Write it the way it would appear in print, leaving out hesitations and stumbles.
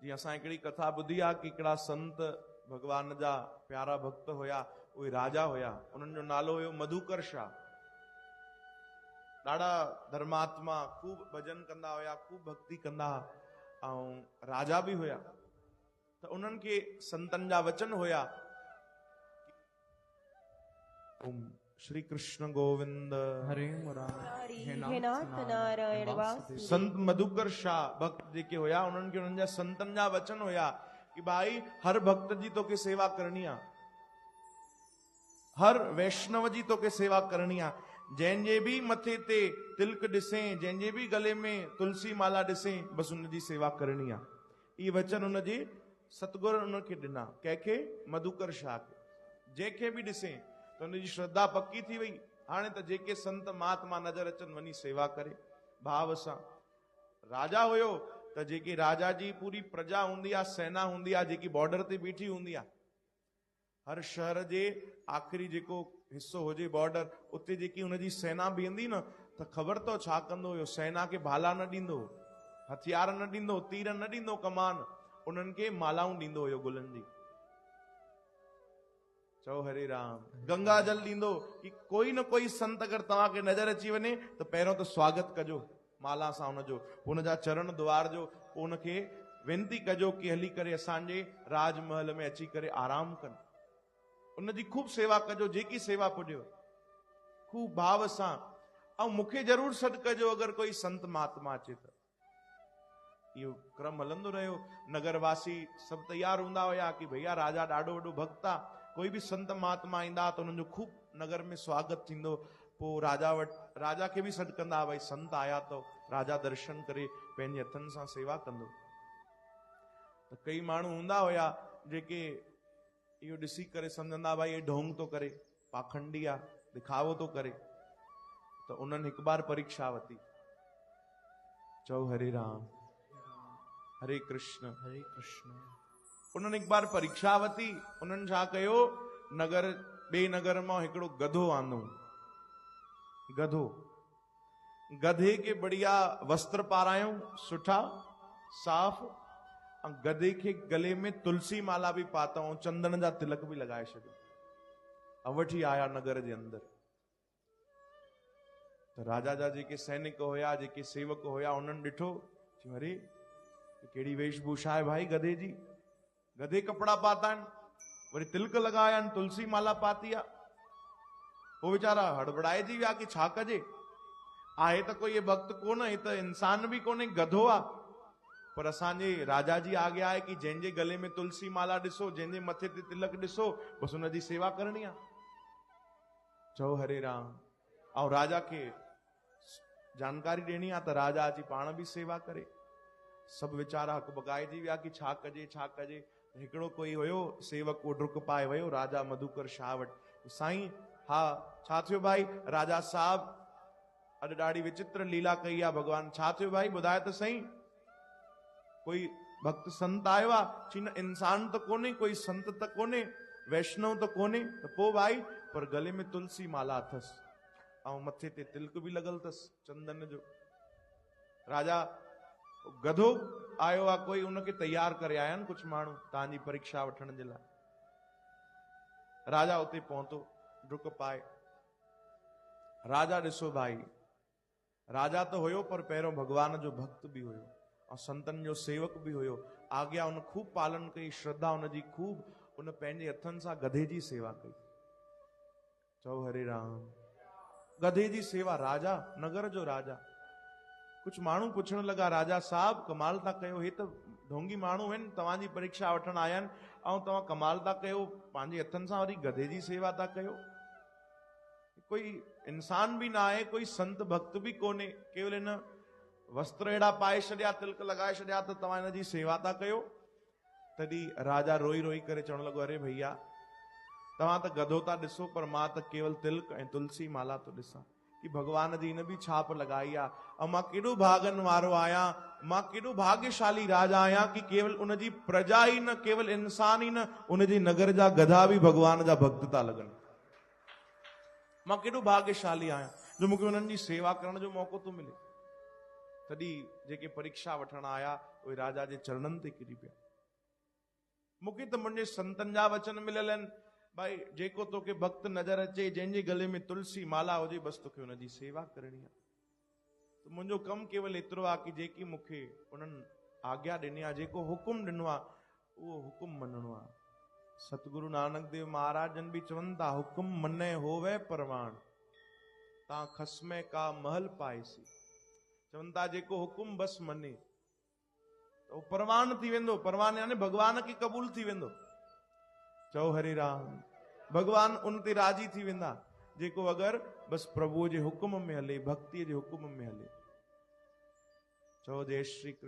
जी असां हिकिड़ी कथा ॿुधी आहे कि हिकिड़ा संत भगवान जा प्यारा भक्त हुया, उहे राजा हुया, उन्हनि जो नालो हुयो मधुकर शाह। ॾाढा धर्मात्मा, खूब भजन कंदा हुया, खूब भक्ति कंदा, ऐं राजा भी हुया। त उन्हनि खे संतन जा वचन हुया, ओम श्री कृष्ण गोविंद हरे मुरारी हे नाथ नारायण वासुदेव। संत मधुकर शाह भक्त जेके हुया, उन्हनि खे उन्हनि जा संतन जा वचन हुया कि भाई हर भक्त जी तोखे सेवा करणी आहे, हर वैष्णव जी तोखे सेवा करणी आहे। जंहिंजे भी मथे ते तिलक ॾिसे, जंहिंजे भी गले में तुलसी माला ॾिसे, बस उनजी सेवा करणी आहे। इहे वचन उनजे सतगुर उनखे ॾिना, कंहिंखे? मधुकर शाह खे। जंहिंखे भी ॾिसे त उनजी श्रद्धा पक्की थी वई। हाणे त जेके संत महात्मा नज़र अचनि वञी सेवा करे भाव सां। राजा हुयो त जेकी राजा जी पूरी प्रजा हूंदी आहे, सेना हूंदी आहे, जेकी बॉर्डर ते बीठी हूंदी आहे, हर शहर जे आख़िरी जेको हिस्सो हुजे बॉर्डर, उते जेकी उनजी सेना बीहंदी न, त ख़बर अथव छा कंदो हुयो? सेना खे भाला न ॾींदो, हथियार न ॾींदो, तीर न ॾींदो, कमान, उन्हनि खे मालाऊं ॾींदो हुयो गुलनि जी। चओ हरे राम। गंगा जल ॾींदो कि कोई न कोई संत अगरि तव्हांखे नज़र अची वञे त पहिरियों त स्वागत कजो माला सां उनजो, उनजा चरण द्वारजो, पोइ उनखे वेनती कजो कि हली करे असांजे राजमहल में अची करे आराम कनि। उनजी खूब सेवा कजो, जेकी सेवा पुॼेव खूब भाव सां। ऐं मूंखे जरूर सॾु कजो अगरि कोई संत महात्मा अचे त। इहो क्रम हलंदो रहियो। नगरवासी सभु तैयार हूंदा हुया कि भैया राजा ॾाढो वॾो भक्त आहे, कोई भी संत महात्मा ईंदा त उन्हनि जो खूब नगर में स्वागत थींदो। पोइ राजा वटि, राजा खे भी सॾु कंदा, भई संत आया तो, राजा दर्शन करे पंहिंजे हथनि सां सेवा कंदो। त कई माण्हू हूंदा हुया जेके इहो ॾिसी करे सम्झंदा भाई ये ढोंग तो करे, पाखंडी आहे, दिखावो तो करे। त उन्हनि हिकु बार परीक्षा वरिती। चओ हरे राम, हरे कृष्ण, हरे कृष्ण। उन्हनि हिकु बार परीक्षा वरिती। उन्हनि छा कयो? नगर, ॿिए नगर मां हिकिड़ो गधो आंदो। गधो, गधे के बढ़िया वस्त्र पारायूं, सुठा साफ़, ऐं गधे खे गले में तुलसी माला भी पातऊं, चंदन जा तिलक भी लॻाए छॾियो, ऐं वठी आया नगर जे अंदर। त राजा जा जेके सैनिक हुया, जेके सेवक हुया, उन्हनि ॾिठो, अरे कहिड़ी वेशभूषा आहे भाई गधे जी, गधे कपिड़ा पाता आहिनि, वरी तिलक लॻाया आहिनि, तुलसी माला पाती आहे। वो वीचारा हड़बड़ाइजी विया कि छा कजे? आहे त कोई भक्त कोन, हे त इंसान भी कोन्हे, गधो आहे। पर असांजे राजा जी आज्ञा आहे कि जंहिंजे गले में तुलसी माला ॾिसो, जंहिंजे मथे ते तिलक ॾिसो, बस उनजी सेवा करणी आहे। चओ हरे राम। ऐं राजा खे जानकारी ॾियणी आहे त राजा अची पाण भी सेवा करे। सभु वीचारा हकबकाइजी विया कि छा कजे, छा कजे। हिकिड़ो कोई हुयो सेवक, वो डुक पाए वियो राजा मधुकर शाह वटि। साईं, हा छा थियो भाई? राजा साहब अॼु ॾाढी विचित्र लीला कई आहे भगवान। छा थियो भाई? ॿुधाए त सही। कोई भक्त संत आयो आहे? चई न, इंसान त कोन्हे, कोई संत त कोन्हे, वैष्णव त कोन्हे। त पोइ भाई, पर गले में तुलसी माला अथसि, ऐं मथे ते तिलक भी लॻल अथसि चंदन जो। राजा, गधो आयो आहे कोई, उनखे तैयार करे आया आहिनि कुझु माण्हू तव्हांजी परीक्षा वठण जे लाइ। राजा उते पहुतो, डुक पाए। राजा ॾिसो भाई, राजा त हुयो पर पहिरियों भगवान जो भक्त भी हुयो, ऐं संतनि जो सेवक भी हुयो। आज्ञा उन खूब पालन कई, श्रद्धा उनजी खूब, उन पंहिंजे हथनि सां गधे जी सेवा कई। चओ हरे राम। गधे जी सेवा, राजा, नगर जो राजा। कुछ माण्हू पुछण लॻा, राजा साहब कमाल था कयो, हे त ढोंगी माण्हू आहिनि, तव्हांजी परीक्षा वठण आया आहिनि, ऐं तव्हां कमाल था कयो, पंहिंजे हथनि सां वरी गधे जी सेवा था कयो। कोई इंसान भी न आहे, कोई संत भक्त भी कोन्हे, केवल इन वस्त्र अहिड़ा पाए छॾिया, तिलक लॻाए छॾिया, त तव्हां हिन जी सेवा था कयो। तॾहिं राजा रोई रोई करे चवण लॻो, अरे भैया तव्हां त गधो था ॾिसो, पर मां त केवल तिलक ऐं तुलसी माला थो ॾिसां कि भगवान जी इन भी छाप लॻाई आहे। ऐं मां केॾो भागन वारो आहियां, मां केॾो भाग्यशाली राजा आहियां कि केवल उनजी प्रजा ई न, केवल इंसान ई न, उनजे नगर जा गधा भी भगवान जा भक्त था लॻनि। मां केॾो भाग्यशाली आहियां जो मूंखे उन्हनि जी सेवा करण जो मौक़ो थो मिले। तॾहिं जेके परीक्षा वठण आया उहे राजा जे चरणनि ते किरी पिया। मूंखे त मुंहिंजे संतनि जा वचन मिलियल आहिनि, भाई जेको तोखे भक्त नज़र अचे, जंहिंजे गले में तुलसी माला हुजे, बसि तोखे हुनजी सेवा करणी आहे। त मुंहिंजो कमु केवल एतिरो आहे कि जेकी मूंखे उन्हनि आज्ञा ॾिनी आहे, जेको हुकुम ॾिनो आहे, उहो हुकुम मञणो आहे। सतगुरु नानक देव महाराज जन बि चवनि था, हुकुम मने होवे परवान, तां खसमे का महल पाएसी। चवनि था जेको हुकुम बसि मने त उहो परवान थी वेंदो। परवान यानी भगवान खे क़बूल थी वेंदो। चओ हरे राम। भगवान उन ते राजी थी वेंदा जेको अगरि बसि प्रभुअ जे हुकुम में हले, भक्तीअ जे हुकुम में हले। चओ जय श्री कृष्ण।